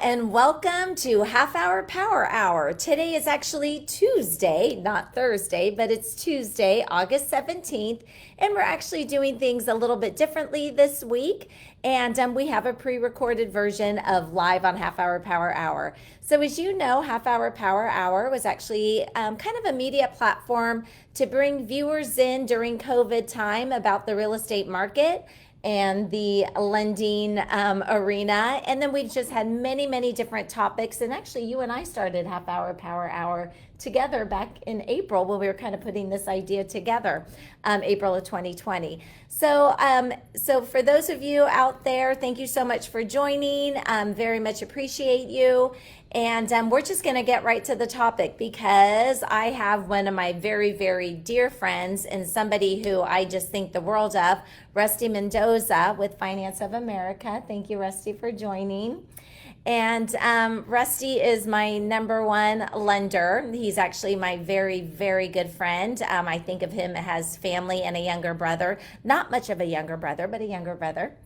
and welcome to Half Hour Power Hour. Today is actually Tuesday, not Thursday, but it's Tuesday, August 17th, and we're actually doing things a little bit differently this week. And we have a pre-recorded version of live on Half Hour Power Hour. So as you know, Half Hour Power Hour was actually kind of a media platform to bring viewers in during COVID time about the real estate market and the lending arena. And then we've just had many, many different topics. And actually, you and I started Half Hour Power Hour together back in April when we were kind of putting this idea together, April of 2020. So for those of you out there, thank you so much for joining. Very much appreciate you. And we're just going to get right to the topic because I have one of my very, very dear friends and somebody who I just think the world of, Rusty Mendoza with Finance of America. Thank you, Rusty, for joining. And Rusty is my number one lender. He's actually my very, very good friend. I think of him as family and a younger brother. Not much of a younger brother, but a younger brother.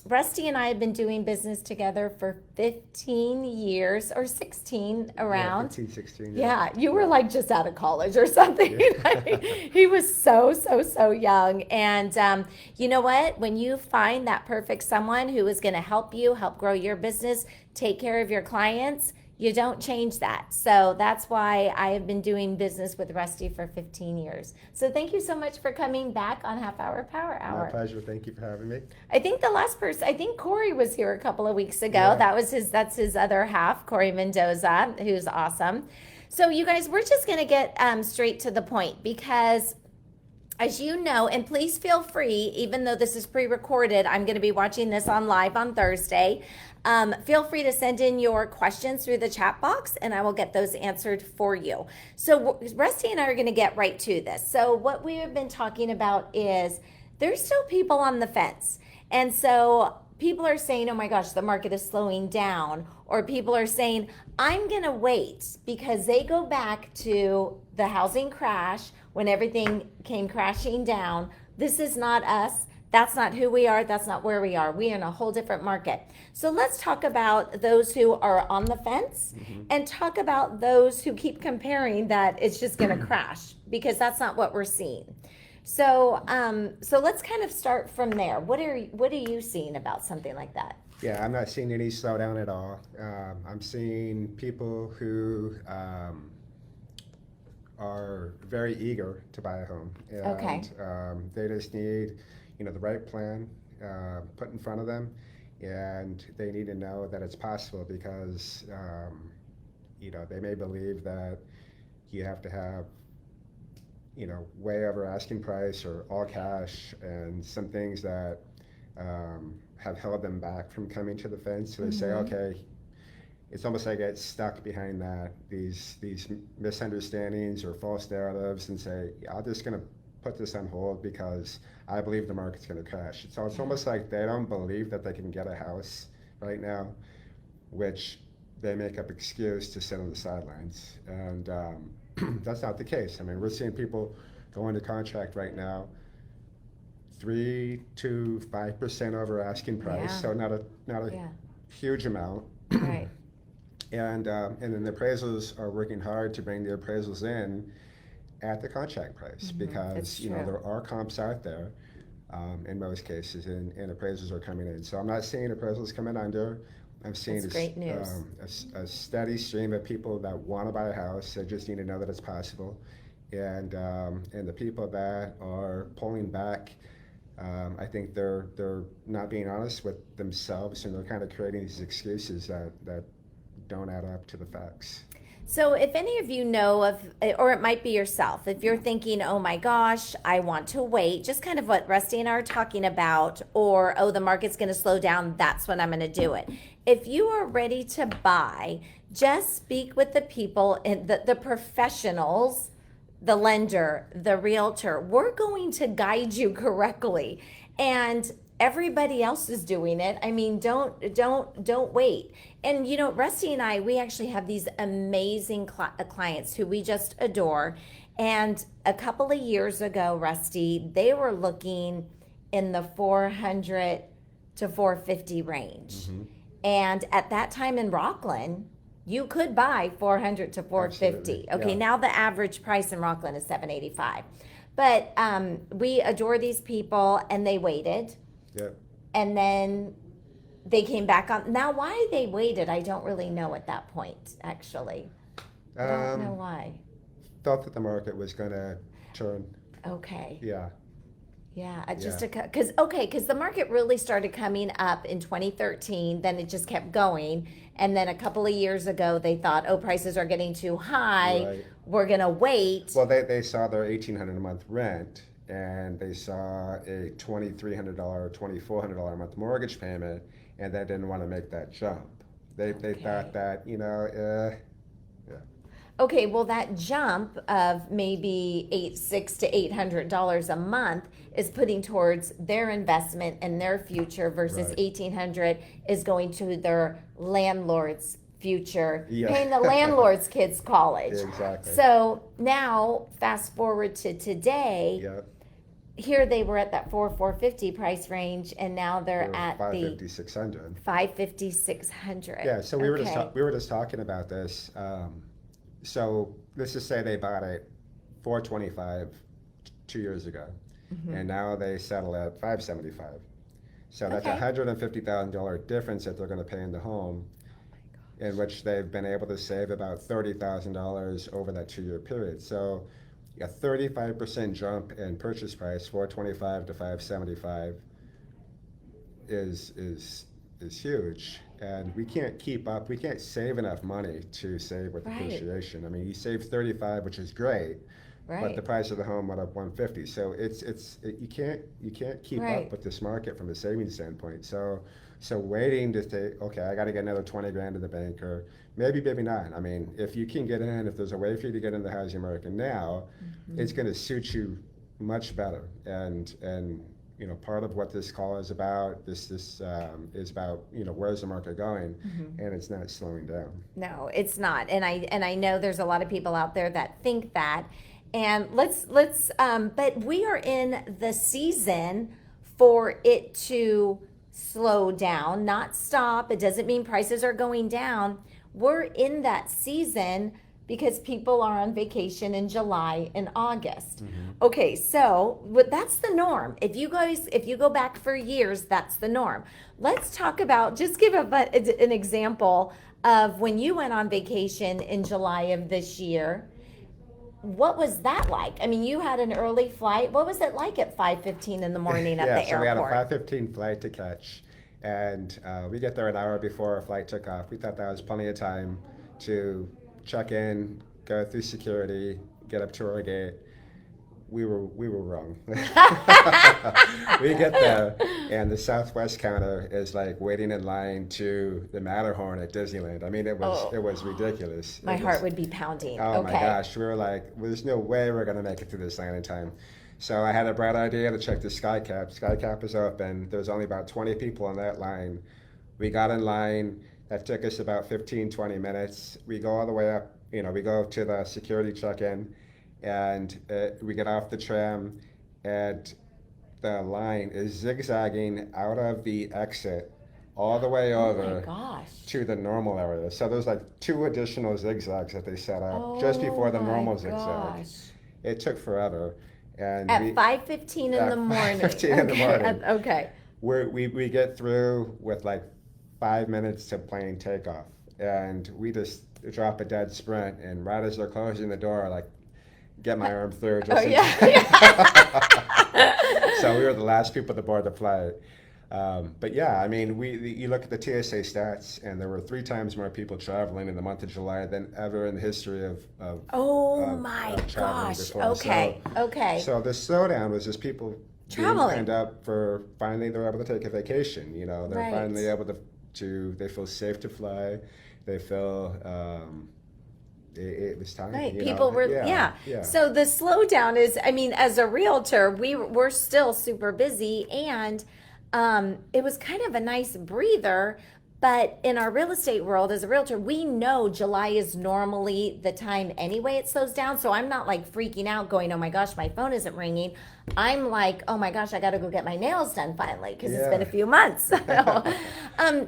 Rusty and I have been doing business together for 15 years or 16 around. Yeah, 15, 16. Yeah, you were like just out of college or something. Yeah. He was so young. And you know what? When you find that perfect someone who is going to help you, help grow your business, take care of your clients, you don't change that. So that's why I have been doing business with Rusty for 15 years. So thank you so much for coming back on Half Hour Power Hour. My pleasure. Thank you for having me. I think the last person, I think Corey was here a couple of weeks ago. Yeah. That's his other half, Corey Mendoza, who's awesome. So you guys, we're just going to get straight to the point because as you know, and please feel free, even though this is pre-recorded, I'm going to be watching this on live on Thursday. Feel free to send in your questions through the chat box and I will get those answered for you. So Rusty and I are going to get right to this. So what we have been talking about is there's still people on the fence. And so people are saying, oh my gosh, the market is slowing down. Or people are saying, I'm going to wait because they go back to the housing crash when everything came crashing down. This is not us. That's not who we are. That's not where we are. We are in a whole different market. So let's talk about those who are on the fence and talk about those who keep comparing that it's just going to crash because that's not what we're seeing. So let's kind of start from there. What are you seeing about something like that? Yeah, I'm not seeing any slowdown at all. I'm seeing people who are very eager to buy a home. And, Okay. They just need, the right plan put in front of them, and they need to know that it's possible because, they may believe that you have to have, way over asking price or all cash and some things that have held them back from coming to the fence. So they say, okay, it's almost like I get stuck behind these misunderstandings or false narratives and say, I'm just going to put this on hold because I believe the market's going to crash. So it's almost like they don't believe that they can get a house right now, which they make up excuse to sit on the sidelines. And that's not the case. I mean, we're seeing people go into contract right now 3 to 5% over asking price, Yeah. so not a huge amount. Right. And then the appraisals are working hard to bring the appraisals in at the contract price because That's true. there are comps out there in most cases, and appraisals are coming in. So I'm not seeing appraisals coming under. I'm seeing That's great news. a steady stream of people that want to buy a house. They just need to know that it's possible, and the people that are pulling back. I think they're not being honest with themselves, and they're kind of creating these excuses that don't add up to the facts. So if any of you know of, or it might be yourself, if you're thinking, oh my gosh, I want to wait, just kind of what Rusty and I are talking about, or, oh, the market's going to slow down, that's when I'm going to do it. If you are ready to buy, just speak with the people, the professionals, the lender, the realtor. We're going to guide you correctly. And everybody else is doing it. I mean, don't wait. And Rusty and I, we actually have these amazing clients who we just adore. And a couple of years ago, Rusty, they were looking in the 400 to 450 range. And at that time in Rockland, you could buy 400 to 450. Absolutely. Okay, Yeah. now the average price in Rockland is 785. But we adore these people, and they waited, Yep. and then they came back on. Now, why they waited, I don't really know at that point. Actually, I don't know Um, why. Thought that the market was going to turn. Okay. Yeah. Yeah, Yeah. because the market really started coming up in 2013, then it just kept going, and then a couple of years ago they thought, oh, prices are getting too high, Right. we're gonna wait. Well, they saw their $1,800 a month rent, and they saw a $2,300, $2,400 a month mortgage payment, and they didn't want to make that jump. They thought Okay. that, yeah. Okay, well, that jump of maybe $600 to $800 a month is putting towards their investment and their future versus Right. 1800 is going to their landlord's future, Yeah. paying the landlord's kids college. Exactly. So now, fast forward to today, Yeah. here they were at that 450 price range, and now they're Or at the 550, 600. 550, 600. Yeah, so Okay. we were just talking about this. So let's just say they bought it 425 2 years ago, and now they settle at 575. So that's a Okay. $150,000 difference that they're going to pay in the home, in which they've been able to save about $30,000 over that 2 year period. So a 35% jump in purchase price, 425 to 575, is is is huge, and we can't keep up. We can't save enough money to save with Right. appreciation. I mean, you save 35, which is great, but the Right. price of the home went up 150. So you can't keep Right. up with this market from a savings standpoint. So waiting to say, okay, I got to get another 20 grand in the bank, or maybe not. I mean, if you can get in, if there's a way for you to get in the housing market now, it's going to suit you much better. And part of what this call is about, this is about, where's the market going, and it's not slowing down. No, it's not. And I know there's a lot of people out there that think that. And but we are in the season for it to slow down, not stop. It doesn't mean prices are going down. We're in that season because people are on vacation in July and August. Okay, so that's the norm. If you go back for years, that's the norm. Let's talk about, just give an example of when you went on vacation in July of this year. What was that like? I mean, you had an early flight. What was it like at 5:15 in the morning at Yeah, the so we had a airport? 5:15 flight to catch, and we get there an hour before our flight took off. We thought that was plenty of time to check in, go through security, get up to our gate. We were wrong. We get there, and the Southwest counter is like waiting in line to the Matterhorn at Disneyland. I mean, Oh, it was ridiculous. my It heart was, would be pounding. oh my Okay. gosh, we were like, there's no way we're gonna make it through this line in time. So I had a bright idea to check the SkyCap. SkyCap is open. There's only about 20 people on that line. We got in line. That took us about 15, 20 minutes. We go all the way up. We go to the security check-in, and we get off the tram, and the line is zigzagging out of the exit all the way Oh my over gosh. to the normal area. So there's like two additional zigzags that they set up just Oh before the my normal zigzag. gosh. It took forever, and At we 5:15 in the at morning. 5:15 in the Okay. morning. Okay. We get through with like 5 minutes to plane takeoff, and we just drop a dead sprint, and right as they're closing the door, like get my arm through Oh just in yeah. So we were the last people to board the flight. But yeah, I mean, you look at the TSA stats, and there were 3 times more people traveling in the month of July than ever in the history of Oh my traveling gosh. before. Okay. Okay. So the slowdown was just people being Traveling. signed up for finally they're able to take a vacation. They're Right. finally able to they feel safe to fly. They feel it was time. Right. People were, yeah. Yeah. So the slowdown is, I mean, as a realtor, we're still super busy, and it was kind of a nice breather But in our real estate world, as a realtor, we know July is normally the time anyway it slows down. So I'm not like freaking out going, oh my gosh, my phone isn't ringing. I'm like, oh my gosh, I got to go get my nails done finally because it's been a Yeah. few months.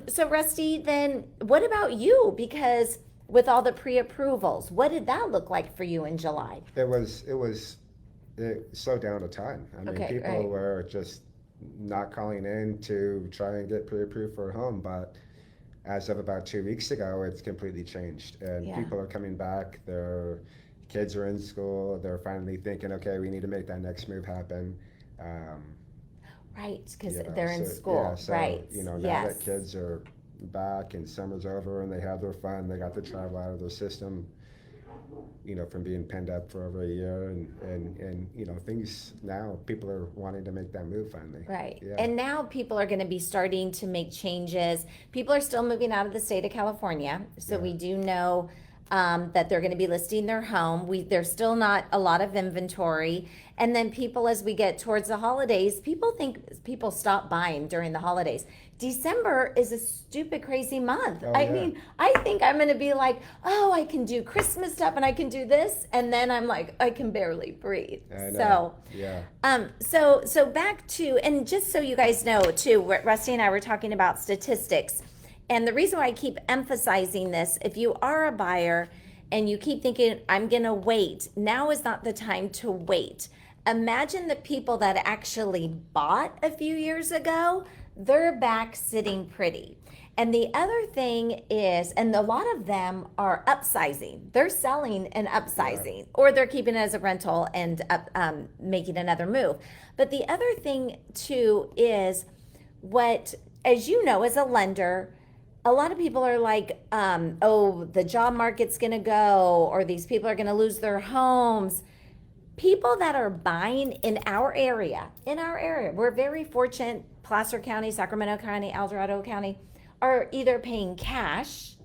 So, Rusty, then what about you? Because with all the pre approvals, what did that look like for you in July? It slowed down a ton. I mean, Okay, people right. were just not calling in to try and get pre-approved for a home, but as of about 2 weeks ago, it's completely changed, and Yeah. people are coming back. Their kids are in school. They're finally thinking, okay, we need to make that next move happen. Um, Right. Because you know, they're in so yeah, school. so Right. now that Yes. kids are back and summer's over and they have their fun, they got the travel out of their system, from being penned up for over a year, and things now, people are wanting to make that move finally. Right. Yeah, And now people are going to be starting to make changes. People are still moving out of the state of California. So yeah, we do know that they're going to be listing their home. There's still not a lot of inventory. And then people, as we get towards the holidays, people stop buying during the holidays. December is a stupid crazy month. oh I yeah, mean, I think I'm going to be like, oh, I can do Christmas stuff and I can do this. And then I'm like, I can barely breathe. I know, So, yeah, so back to, and just so you guys know too, Rusty and I were talking about statistics, and the reason why I keep emphasizing this, if you are a buyer and you keep thinking, I'm gonna wait, now is not the time to wait. Imagine the people that actually bought a few years ago, they're back sitting pretty. And the other thing is, and a lot of them are upsizing. They're selling and yeah, upsizing, or they're keeping it as a rental and making another move. But the other thing too is what, as you know, as a lender, a lot of people are like, oh, the job market's going to go, or these people are going to lose their homes. People that are buying in our area, we're very fortunate. Placer County, Sacramento County, El Dorado County are either paying cash.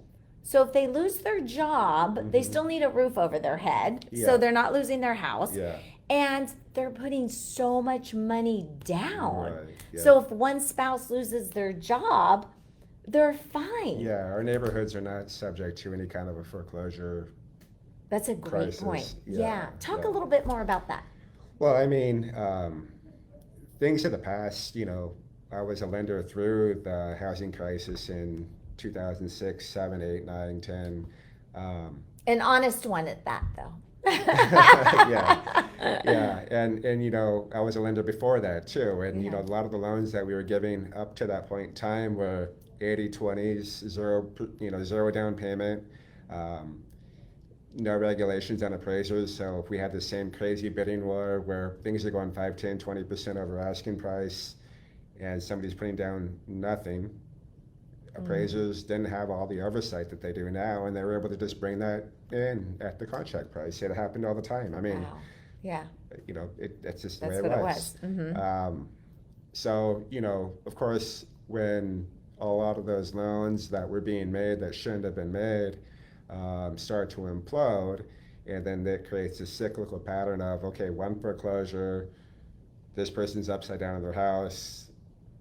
So if they lose their job, they hmm, still need a roof over their head. So yeah, they're not losing their house. yeah, And they're putting so much money down. right, yeah, So if one spouse loses their job, they're fine. yeah. Our neighborhoods are not subject to any kind of a foreclosure That's a great point. crisis. Yeah. Yeah, Talk yeah. a little bit more about that. Well, I mean, things in the past, I was a lender through the housing crisis in 2006, 7, 8, 9, 10. Um, An honest one at that, though. yeah, yeah, and I was a lender before that too, and Yeah. a lot of the loans that we were giving up to that point in time were 80/20s, zero, zero down payment, um, no regulations on appraisers. So if we had the same crazy bidding war where things are going 5, 10, 20% over asking price, and somebody's putting down nothing, appraisers didn't have all the oversight that they do now, and they were able to just bring that in at the contract price. It happened all the time. I mean, Wow. Yeah. that's just the way That's it what it was. was. Mm-hmm. So, of course, when a lot of those loans that were being made that shouldn't have been made start to implode, and then that creates a cyclical pattern of, okay, one foreclosure, this person's upside down in their house,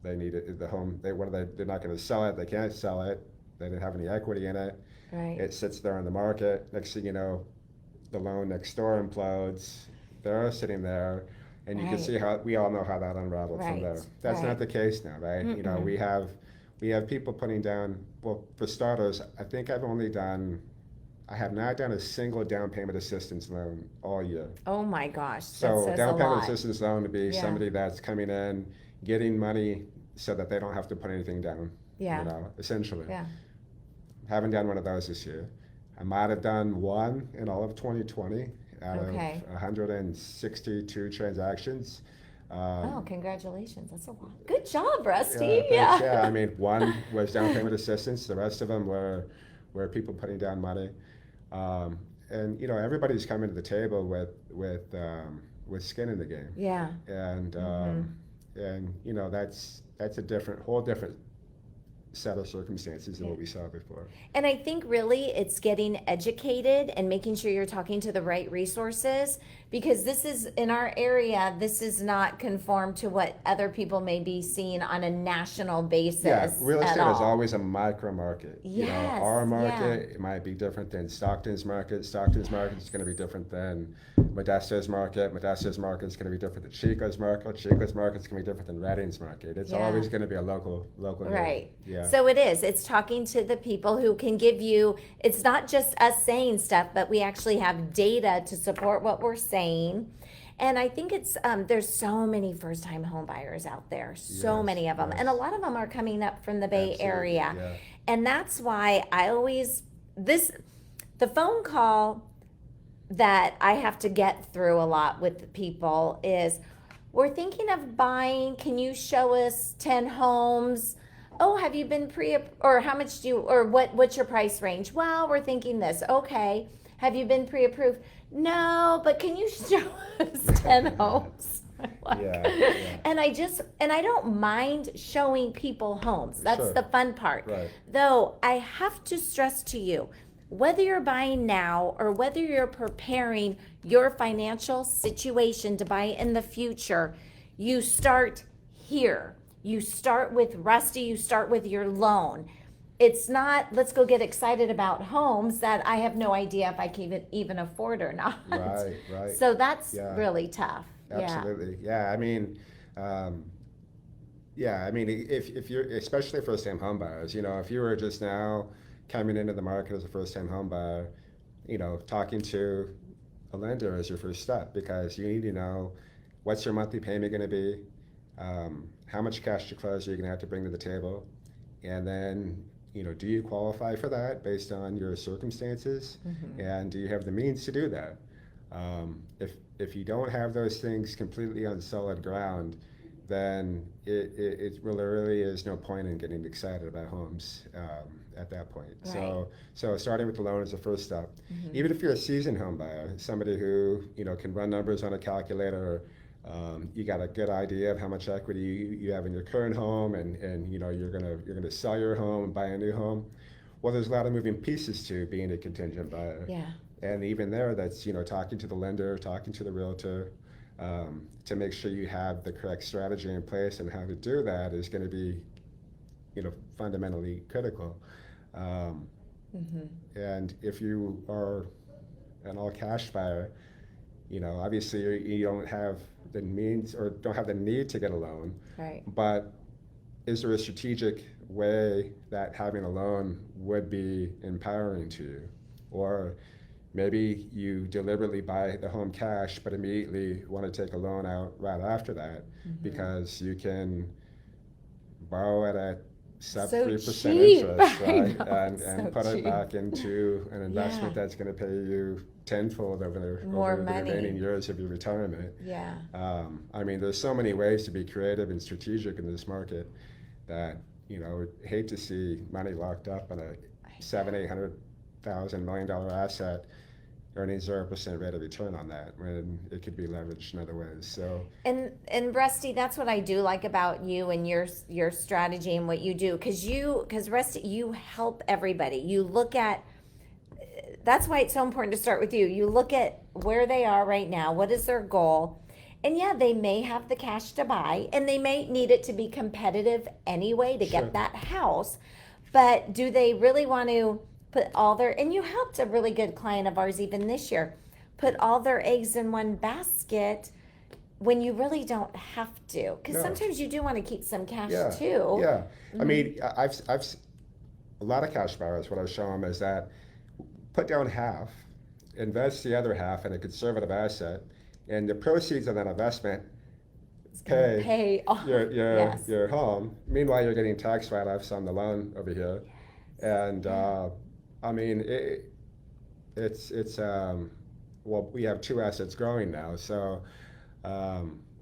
they need it, the home, they're not going to sell it, they can't sell it, they didn't have any equity in it, Right. it sits there on the market, next thing you know, the loan next door implodes, they're sitting there, and you can Right. see how, we all know how that unraveled from Right. there. That's Right. not the case now, right? Mm-mm. We have people putting down, well, for starters, I have not done a single down payment assistance loan all year. Oh my gosh. That So says a down payment lot. assistance loan would be Yeah. somebody that's coming in, getting money so that they don't have to put anything down, Yeah. essentially. Yeah. Haven't done one of those this year. I might have done one in all of 2020 out Okay. of 162 transactions. Oh, congratulations. That's a lot. Good job, Rusty. Thanks. Yeah. Yeah, I mean, one was down payment assistance. The rest of them were people putting down money. And everybody's coming to the table with skin in the game, Yeah. and Mhm. that's a whole different set of circumstances than what we saw before. And I think really it's getting educated and making sure you're talking to the right resources, because this is in our area, this is not conform to what other people may be seeing on a national basis. Yeah, real at estate is all. always a micro market. Yes, Our market, yeah. it might be different than Stockton's market. Stockton's market is going to be different than Modesto's market. Modesto's market is going to be different than Chico's market. Chico's market is going to be different than Redding's market. It's Yeah. always going to be a local Right. Yeah. So it is. It's talking to the people who can give you, it's not just us saying stuff, but we actually have data to support what we're saying. And I think it's, there's so many first time home buyers out there, so Yes, many of them. yes. And a lot of them are coming up from the Bay Absolutely, Area. yeah. And that's why I always, the phone call that I have to get through a lot with people is, we're thinking of buying, can you show us 10 homes? Oh, have you been or how much do you, or what's your price range? Well, we're thinking this. Okay. Have you been pre-approved? No, but can you show us 10 homes? Yeah. And I don't mind showing people homes. That's Sure. the fun part. Right. Though I have to stress to you, whether you're buying now or whether you're preparing your financial situation to buy in the future, you start here. You start with Rusty, you start with your loan. It's not, let's go get excited about homes that I have no idea if I can even afford or not. Right. So that's Yeah. really tough. Absolutely. Yeah. I mean, if you're, especially first-time home buyers, if you were just now coming into the market as a first-time home buyer, talking to a lender is your first step, because you need to know what's your monthly payment going to be, how much cash to close are you going to have to bring to the table, and then, do you qualify for that based on your circumstances, and do you have the means to do that? If you don't have those things completely on solid ground, then it really is no point in getting excited about homes at that point. Right. So starting with the loan is the first step. Even if you're a seasoned home buyer, somebody who can run numbers on a calculator, you got a good idea of how much equity you have in your current home, and you're gonna sell your home and buy a new home. Well, there's a lot of moving pieces to being a contingent buyer. Yeah. And even there, that's talking to the lender, talking to the realtor, to make sure you have the correct strategy in place, and how to do that is going to be, fundamentally critical. And if you are an all-cash buyer, obviously you don't have the means or don't have the need to get a loan. Right. But is there a strategic way that having a loan would be empowering to you? Or maybe you deliberately buy the home cash, but immediately want to take a loan out right after that, because you can borrow at a sub So 3% cheap. interest, I right? know, And so put it cheap. back into an investment Yeah. that's going to pay you tenfold More over the money. remaining years of your retirement. Yeah. I mean, there's so many ways to be creative and strategic in this market that, I would hate to see money locked up in a $700,000-800,000 million asset earning 0% rate of return on that, when it could be leveraged in other ways. So And Rusty, that's what I do like about you and your strategy and what you do, because Rusty, you help everybody. You look at, that's why it's so important to start with you. You look at where they are right now, what is their goal, and yeah, they may have the cash to buy, and they may need it to be competitive anyway to Sure. get that house, but do they really want to put all their, and you helped a really good client of ours even this year, put all their eggs in one basket when you really don't have to, because No. sometimes you do want to keep some cash yeah, too. yeah. I mean, I've a lot of cash buyers. What I show them is that put down half, invest the other half in a conservative asset, and the proceeds of that investment pay off. Yes. your home. Meanwhile, you're getting tax write-offs on the loan over here, and I mean, it's well, we have two assets growing now, so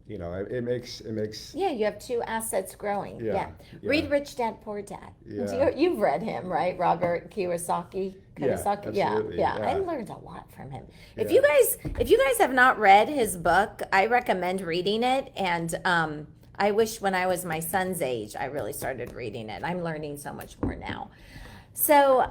it makes Yeah, you have two assets growing. Yeah, Yeah. yeah. Read Rich Dad Poor Dad. Yeah. You've read him, right? Robert Kiyosaki. Yeah, Yeah, absolutely, yeah. I yeah. learned a lot from him. Yeah. If you guys have not read his book, I recommend reading it. And I wish when I was my son's age, I really started reading it. I'm learning so much more now. So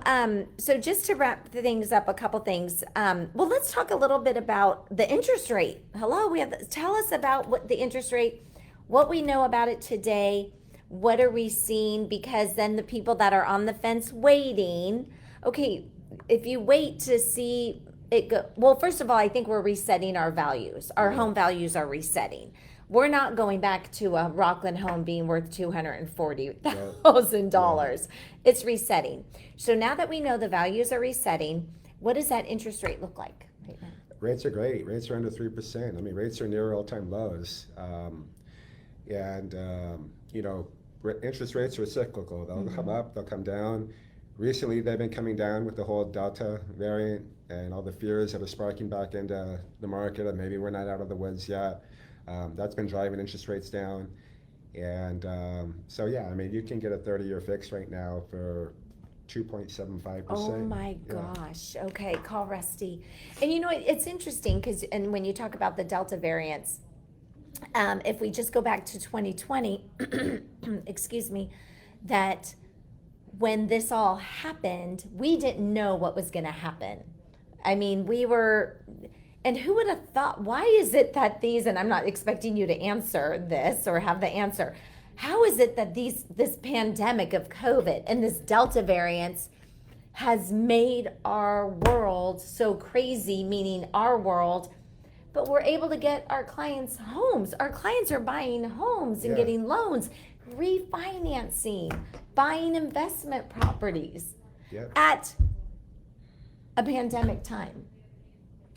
just to wrap things up, a couple things. Well, let's talk a little bit about the interest rate. Hello, tell us about what the interest rate, what we know about it today, what are we seeing? Because then the people that are on the fence waiting, okay, if you wait to see it go, well, first of all, I think we're resetting our values. Our Yeah. home values are resetting. We're not going back to a Rockland home being worth $240,000. It's resetting. So now that we know the values are resetting, what does that interest rate look like right now? Rates are great. Rates are under 3%. I mean, rates are near all-time lows. And interest rates are cyclical. They'll come up, they'll come down. Recently, they've been coming down with the whole Delta variant and all the fears that are sparking back into the market, and maybe we're not out of the woods yet. That's been driving interest rates down. And so, yeah, I mean, you can get a 30-year fix right now for 2.75%. Oh my gosh. Okay, call Rusty. And it's interesting because, and when you talk about the Delta variants, if we just go back to 2020, excuse me, that when this all happened, we didn't know what was going to happen. I mean, and who would have thought, why is it that and I'm not expecting you to answer this or have the answer. How is it that this pandemic of COVID and this Delta variant has made our world so crazy, meaning our world, but we're able to get our clients homes. Our clients are buying homes and getting loans, refinancing, buying investment properties at a pandemic time.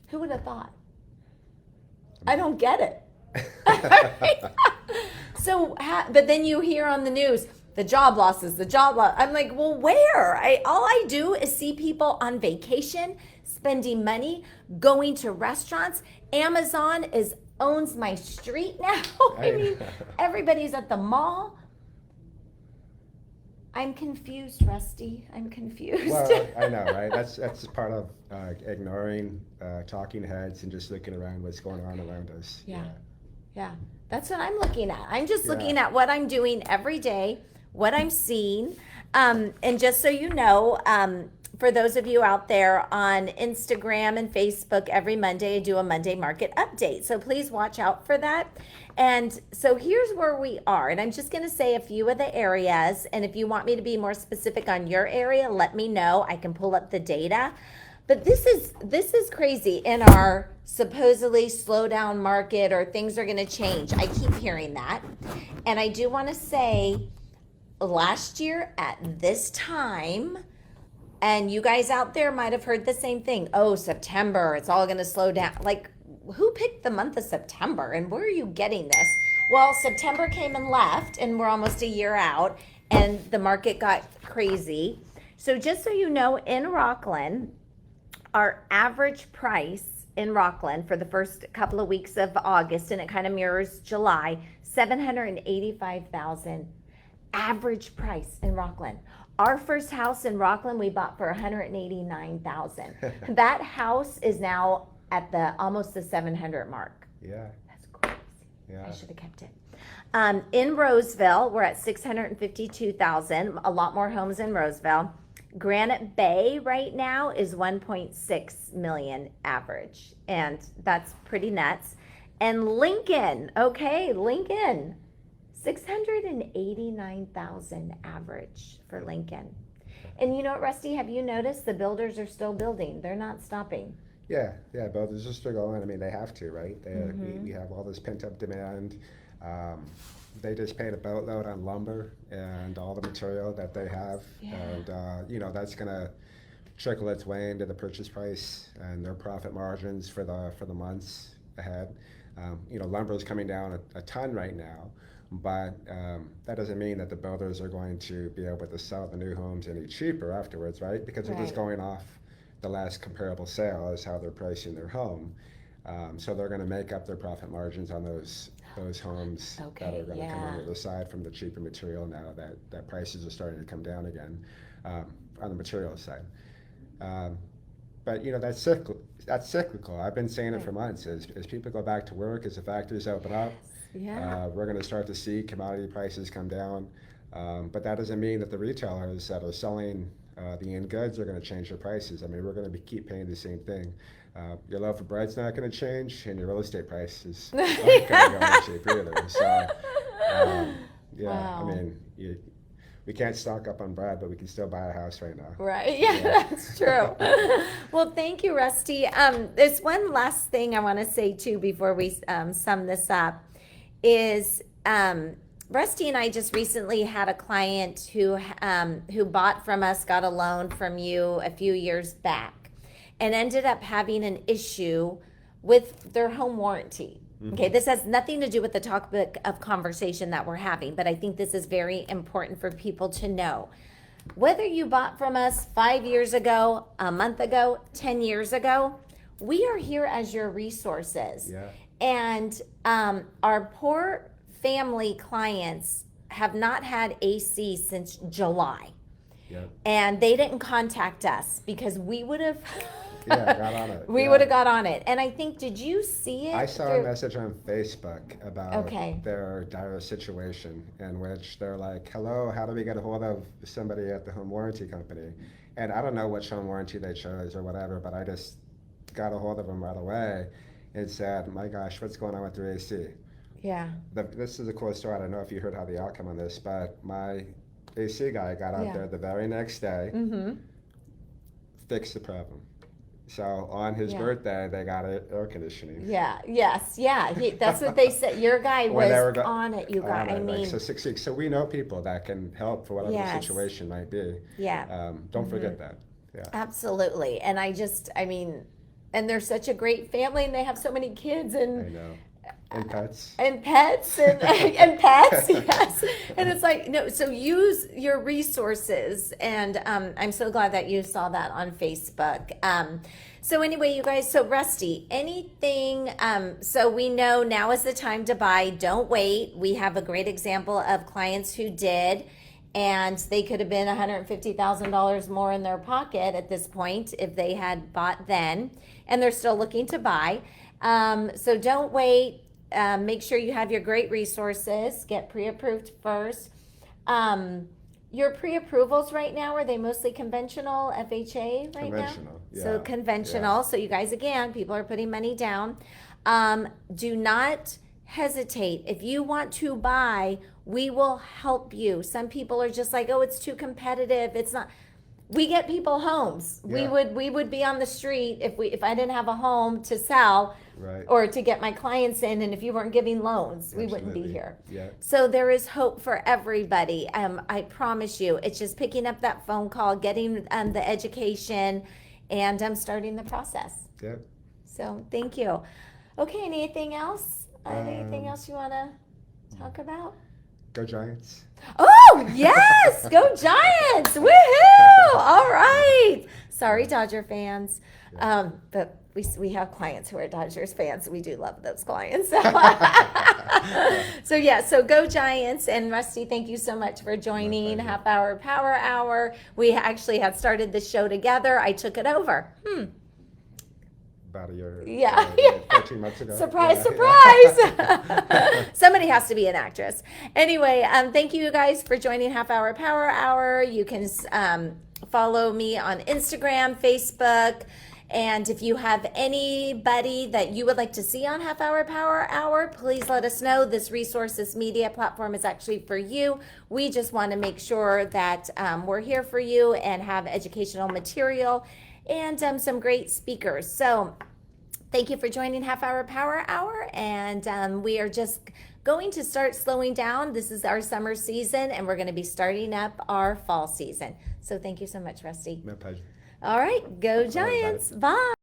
Who would have thought? I don't get it. But then you hear on the news, the job losses, I'm like, well, where? All I do is see people on vacation, spending money, going to restaurants. Amazon owns my street now. I mean, everybody's at the mall. I'm confused, Rusty. I'm confused. Well, I know, right? That's part of ignoring talking heads and just looking around what's going on around us. Yeah. That's what I'm looking at. I'm just looking at what I'm doing every day, what I'm seeing. And just so you know, for those of you out there on Instagram and Facebook, every Monday I do a Monday market update. So please watch out for that. And so here's where we are. And I'm just going to say a few of the areas. And if you want me to be more specific on your area, let me know. I can pull up the data. But this is crazy in our supposedly slow down market, or things are going to change. I keep hearing that. And I do want to say last year at this time, and you guys out there might have heard the same thing. Oh, September, it's all going to slow down. Like, who picked the month of September, and where are you getting this? Well, September came and left, and we're almost a year out, and the market got crazy. So just so you know, in Rockland, our average price in Rockland for the first couple of weeks of August, and it kind of mirrors July, $785,000 average price in Rockland. Our first house in Rockland we bought for $189,000. That house is now at almost the 700 mark. Yeah. That's crazy. Yeah. I should have kept it. In Roseville, we're at $652,000. A lot more homes in Roseville. Granite Bay right now is 1.6 million average, and that's pretty nuts. And Lincoln, Lincoln, 689,000 average for Lincoln. And you know what, Rusty, have you noticed the builders are still building? They're not stopping. Yeah, builders are still going. I mean, they have to, right? We have all this pent-up demand. They just paid a boatload on lumber and all the material that they have. And, that's going to trickle its way into the purchase price and their profit margins for the months ahead. Lumber is coming down a ton right now, but that doesn't mean that the builders are going to be able to sell the new homes any cheaper afterwards, right? Because they're just going off the last comparable sale is how they're pricing their home. So they're going to make up their profit margins on those homes that are going to come on the other side from the cheaper material now that prices are starting to come down again on the material side. But that's cyclical. I've been saying it for months. As people go back to work, as the factories open up, Yeah. We're going to start to see commodity prices come down. But that doesn't mean that the retailers that are selling the end goods are going to change their prices. I mean, we're going to keep paying the same thing. Your loaf of bread's not going to change, and your real estate prices aren't going to go any cheap either. So, yeah, I Wow. mean, we can't stock up on bread, but we can still buy a house right now. Right. Yeah, Yeah. that's true. Well, thank you, Rusty. There's one last thing I want to say too before we sum this up. Is Rusty and I just recently had a client who bought from us, got a loan from you a few years back, and ended up having an issue with their home warranty. Okay, this has nothing to do with the topic of conversation that we're having, but I think this is very important for people to know. Whether you bought from us 5 years ago, a month ago, 10 years ago, we are here as your resources. Yeah. And our poor family clients have not had AC since July. Yep. And they didn't contact us because we would have Yeah, got on it. we Yeah. would have got on it. And I think, did you see it? I saw a through- message on Facebook about Okay. their dire situation in which they're like, hello, how do we get a hold of somebody at the home warranty company? And I don't know which home warranty they chose or whatever, but I just got a hold of them right away and said, my gosh, what's going on with your AC? Yeah. This is a cool story. I don't know if you heard how the outcome on this, but my AC guy got out Yeah. there the very next day, fixed the problem. So on his Yeah. birthday, they got air conditioning. Yeah. Yes. Yeah. That's what they said. Your guy When they were was on it. You guys. I mean. like, so 6 weeks. So we know people that can help for whatever the Yes. situation might be. Yeah. Don't forget that. Yeah. Absolutely. And I mean, and they're such a great family, and they have so many kids I and know. And pets. and pets and pets, yes. And it's like, no, so use your resources. And I'm so glad that you saw that on Facebook. So anyway, you guys, so Rusty, anything, so we know now is the time to buy. Don't wait. We have a great example of clients who did, and they could have been $150,000 more in their pocket at this point if they had bought then, and they're still looking to buy. So don't wait. Make sure you have your great resources. Get pre-approved first. Your pre-approvals right now, are they mostly conventional FHA right Conventional, now? So yeah, conventional. yeah. So you guys, again, people are putting money down. Do not hesitate. If you want to buy, we will help you. Some people are just like, oh, it's too competitive. It's not. We get people homes. Yeah. We would be on the street if I didn't have a home to sell, Right. or to get my clients in, and if you weren't giving loans, we wouldn't be Absolutely. here. Yeah. So there is hope for everybody. I promise you. It's just picking up that phone call, getting the education, and starting the process. Yeah. So thank you. Okay, anything else? Anything else you want to talk about? Go Giants. Oh, yes! Go Giants! Woohoo! All right. Sorry, Dodger fans. But we have clients who are Dodgers fans. We do love those clients. So go Giants. And Rusty, thank you so much for joining pleasure. Half Hour Power Hour. We actually had started the show together. I took it over. About a year. Yeah. 14 months ago. Surprise, Yeah. surprise. Somebody has to be an actress. Anyway, thank you guys for joining Half Hour Power Hour. You can follow me on Instagram, Facebook. And if you have anybody that you would like to see on Half Hour Power Hour, please let us know. This Resources Media platform is actually for you. We just want to make sure that we're here for you and have educational material and some great speakers. So thank you for joining Half Hour Power Hour. And we are just going to start slowing down. This is our summer season, and we're going to be starting up our fall season. So thank you so much, Rusty. My pleasure. All right, go Sorry about Giants. Bye.